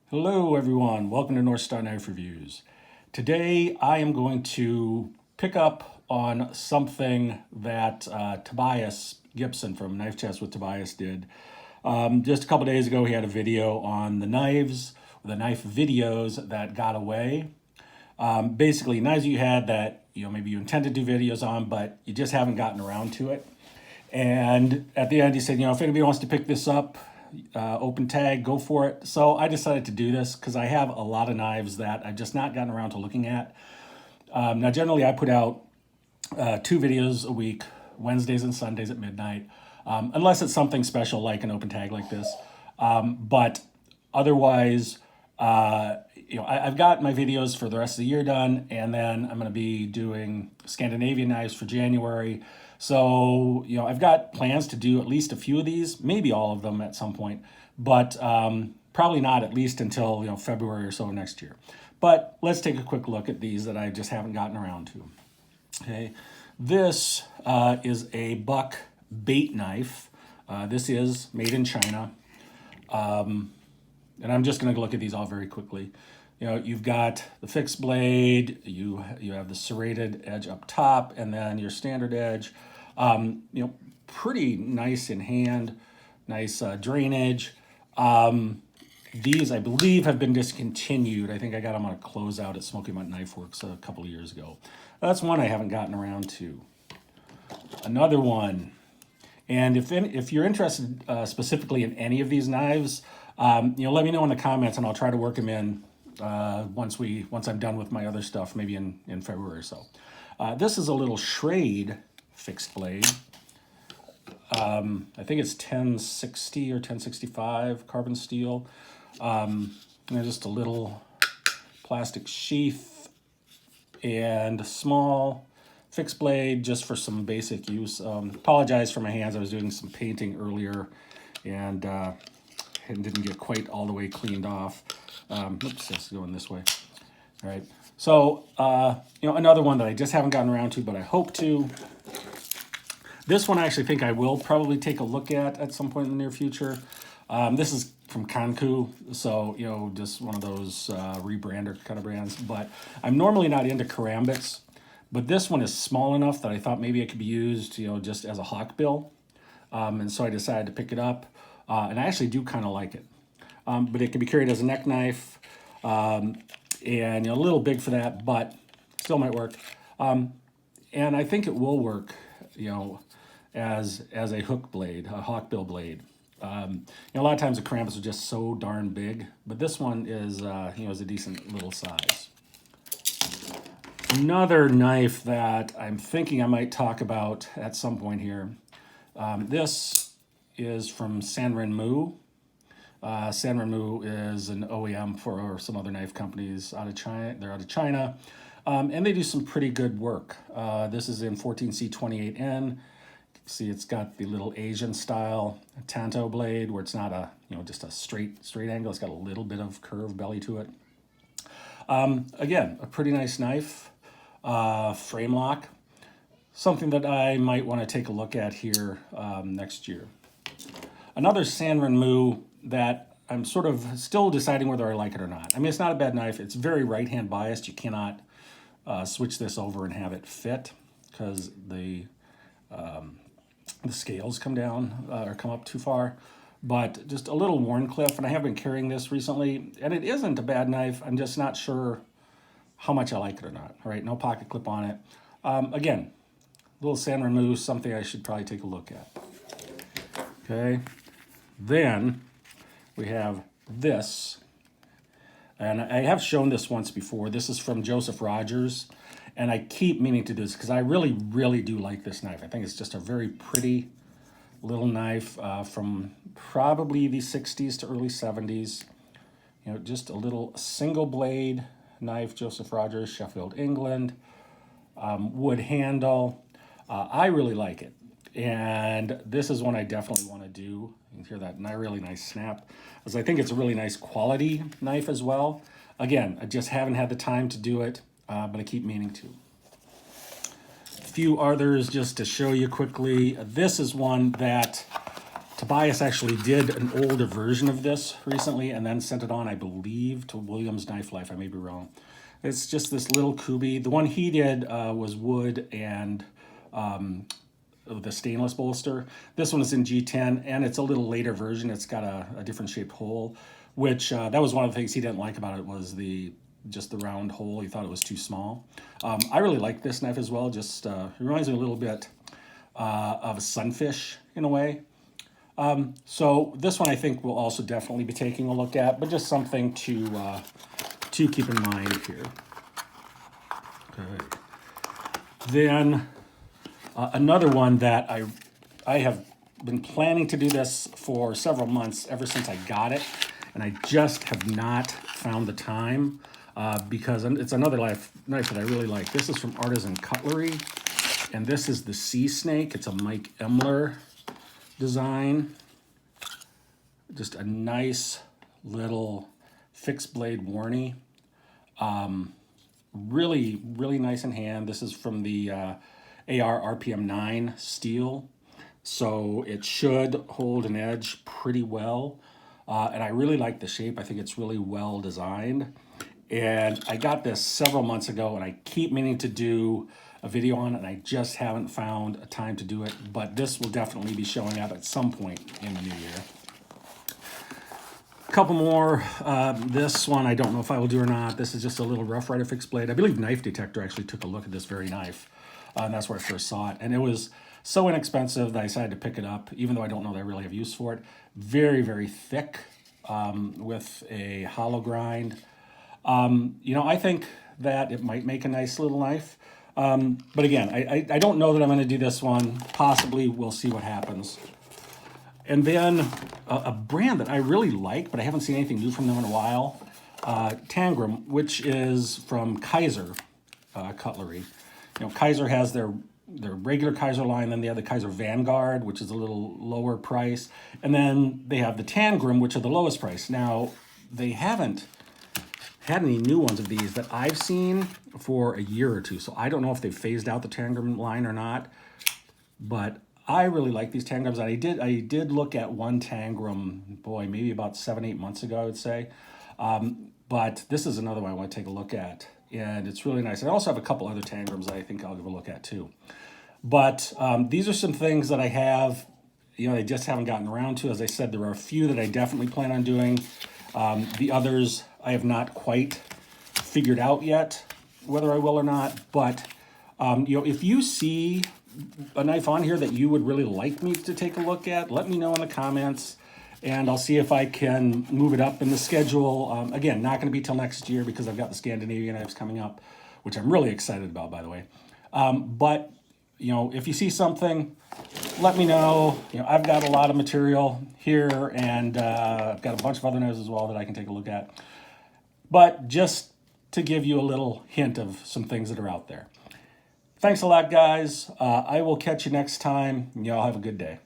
Hello everyone, welcome to North Star Knife Reviews. Today I am going to pick up on something that Tobias Gibson from Knife Chess with Tobias did. Just a couple days ago he had a video on the knives, the knife videos that got away. Basically knives you had that maybe you intend to do videos on but you just haven't gotten around to it. And at the end he said, if anybody wants to pick this up, open tag, go for it. So I decided to do this because I have a lot of knives that I've just not gotten around to looking at. Now, generally, I put out 2 videos a week, Wednesdays and Sundays at midnight, unless it's something special like an open tag like this. But otherwise, I've got my videos for the rest of the year done, and then I'm going to be doing Scandinavian knives for January. So, I've got plans to do at least a few of these, maybe all of them at some point, but probably not at least until, February or so next year. But let's take a quick look at these that I just haven't gotten around to. Okay, this is a buck bait knife. This is made in China. And I'm just going to look at these all very quickly. You've got the fixed blade, you have the serrated edge up top, and then your standard edge. Pretty nice in hand, nice drainage. These, I believe, have been discontinued. I think I got them on a closeout at Smoky Mountain Knife Works a couple of years ago. That's one I haven't gotten around to. Another one, and if you're interested specifically in any of these knives, let me know in the comments, and I'll try to work them in once I'm done with my other stuff, maybe in February or so. This is a little Schrade fixed blade. I think it's 1060 or 1065 carbon steel. Just a little plastic sheath and small fixed blade just for some basic use. Apologize for my hands. I was doing some painting earlier and didn't get quite all the way cleaned off. Oops, it's going this way. All right. So, another one that I just haven't gotten around to, but I hope to. This one I actually think I will probably take a look at some point in the near future. This is from Kanku, so, just one of those rebrander kind of brands. But I'm normally not into karambits, but this one is small enough that I thought maybe it could be used, just as a hawkbill. And so I decided to pick it up, and I actually do kind of like it. But it can be carried as a neck knife, and a little big for that, but still might work. And I think it will work, as a hook blade, a hawkbill blade. A lot of times the karambits are just so darn big, but this one is, is a decent little size. Another knife that I'm thinking I might talk about at some point here. This is from Sanrenmu. Sanrenmu is an OEM for some other knife companies out of China. They're out of China, and they do some pretty good work. This is in 14C28N. See, it's got the little Asian style Tanto blade where it's not just a straight angle. It's got a little bit of curved belly to it. Again, a pretty nice knife, frame lock. Something that I might want to take a look at here next year. Another Sanrenmu that I'm sort of still deciding whether I like it or not. I mean, it's not a bad knife. It's very right-hand biased. You cannot switch this over and have it fit because the scales come down or come up too far. But just a little Warncliffe, and I have been carrying this recently, and it isn't a bad knife. I'm just not sure how much I like it or not. All right, no pocket clip on it. Again, little Sanrenmu, something I should probably take a look at. Okay, then we have this, and I have shown this once before. This is from Joseph Rogers, and I keep meaning to do this because I really, really do like this knife. I think it's just a very pretty little knife from probably the 60s to early 70s. Just a little single blade knife, Joseph Rogers, Sheffield, England. Wood handle. I really like it. And this is one I definitely want to do. You can hear that really nice snap, as I think it's a really nice quality knife as well. Again, I just haven't had the time to do it, but I keep meaning to. A few others just to show you quickly. This is one that Tobias actually did an older version of this recently and then sent it on, I believe, to Williams Knife Life. I may be wrong. It's just this little kubi. The one he did was wood and the stainless bolster. This one is in G10, and it's a little later version. It's got a different shaped hole, which that was one of the things he didn't like about it, was just the round hole. He thought it was too small. I really like this knife as well. Just it reminds me a little bit of a sunfish in a way. So this one I think we'll also definitely be taking a look at, but just something to keep in mind here. Okay. Then another one that I have been planning to do this for several months, ever since I got it, and I just have not found the time because it's another knife that I really like. This is from Artisan Cutlery, and this is the Sea Snake. It's a Mike Emler design. Just a nice little fixed blade Warney. Really, really nice in hand. This is from the AR RPM 9 steel, so it should hold an edge pretty well. And I really like the shape. I think it's really well designed. And I got this several months ago, and I keep meaning to do a video on it, and I just haven't found a time to do it. But this will definitely be showing up at some point in the new year. A couple more. This one I don't know if I will do or not. This is just a little Rough Rider fixed blade. I believe Knife Detector actually took a look at this very knife. And that's where I first saw it. And it was so inexpensive that I decided to pick it up, even though I don't know that I really have use for it. Very, very thick with a hollow grind. I think that it might make a nice little knife. But again, I don't know that I'm going to do this one. Possibly we'll see what happens. And then a brand that I really like, but I haven't seen anything new from them in a while, Tangram, which is from Kaiser Cutlery. Kaiser has their regular Kaiser line, then they have the Kaiser Vanguard, which is a little lower price, and then they have the Tangram, which are the lowest price. Now, they haven't had any new ones of these that I've seen for a year or two, so I don't know if they've phased out the Tangram line or not, but I really like these Tangrams. I did look at one Tangram, boy, maybe about 7-8 months ago, I would say. But this is another one I want to take a look at, and it's really nice. I also have a couple other Tangrams that I think I'll give a look at too. But these are some things that I have, I just haven't gotten around to. As I said, there are a few that I definitely plan on doing. The others I have not quite figured out yet whether I will or not. But if you see a knife on here that you would really like me to take a look at, let me know in the comments, and I'll see if I can move it up in the schedule. Again, not going to be till next year because I've got the Scandinavian knives coming up, which I'm really excited about, by the way. But if you see something, let me know. I've got a lot of material here, and I've got a bunch of other knives as well that I can take a look at. But just to give you a little hint of some things that are out there. Thanks a lot, guys. I will catch you next time. Y'all have a good day.